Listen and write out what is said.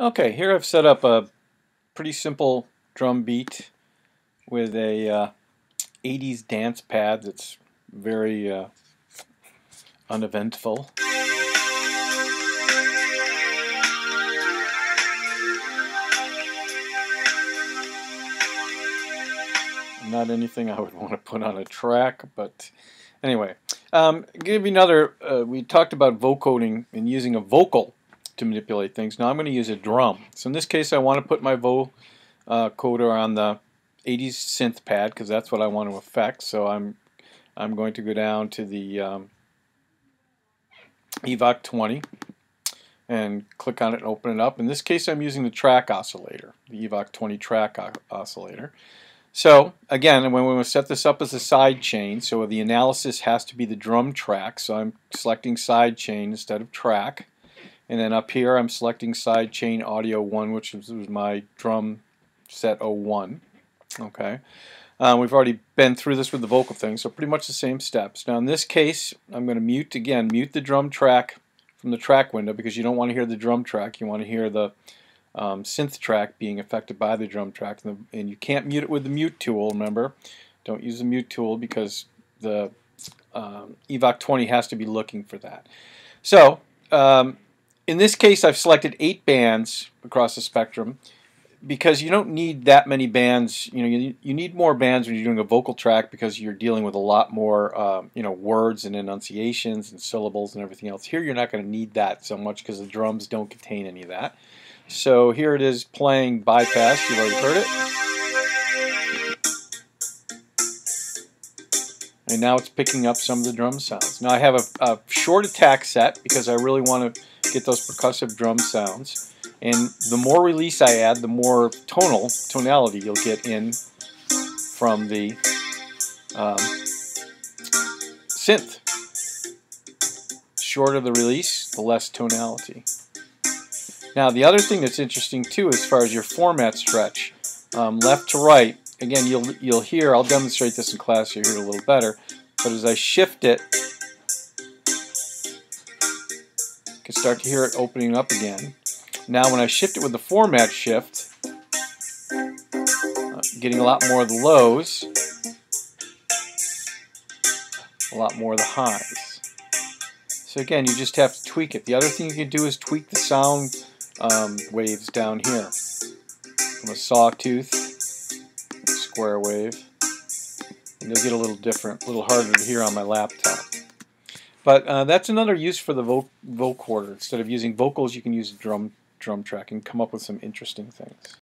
Okay, here I've set up a pretty simple drum beat with a 80s dance pad that's very uneventful. Not anything I would want to put on a track, but anyway. Give you another, we talked about vocoding and using a vocal to manipulate things. Now I'm going to use a drum. So in this case I want to put my vocoder on the 80s synth pad because that's what I want to affect. So I'm going to go down to the Evoc 20 and click on it and open it up. In this case I'm using the track oscillator, the Evoc 20 track oscillator. So again, when we set this up as a side chain, so the analysis has to be the drum track, so I'm selecting side chain instead of track. And then up here I'm selecting side chain audio 1, which was my drum set 01. Okay. We've already been through this with the vocal thing, so pretty much the same steps. Now in this case I'm going to mute the drum track from the track window because you don't want to hear the drum track, you want to hear the synth track being affected by the drum track, and you can't mute it with the mute tool. Remember, don't use the mute tool because the Evoc 20 has to be looking for that. So in this case I've selected 8 bands across the spectrum because you don't need that many bands. You need more bands when you're doing a vocal track because you're dealing with a lot more words and enunciations and syllables and everything else. Here you're not going to need that so much because the drums don't contain any of that. So here it is playing bypass. You've already heard it. And now it's picking up some of the drum sounds. Now I have a short attack set because I really want to get those percussive drum sounds. And the more release I add, the more tonality you'll get in from the synth. Shorter the release, the less tonality. Now the other thing that's interesting too, as far as your format stretch, left to right, again you'll hear, I'll demonstrate this in class so you hear it a little better, but as I shift it, you can start to hear it opening up again. Now when I shift it with the format shift, getting a lot more of the lows, a lot more of the highs. So again, you just have to tweak it. The other thing you can do is tweak the sound waves down here from a sawtooth, square wave, and you'll get a little different, a little harder to hear on my laptop. But that's another use for the vocoder. Instead of using vocals, you can use drum track and come up with some interesting things.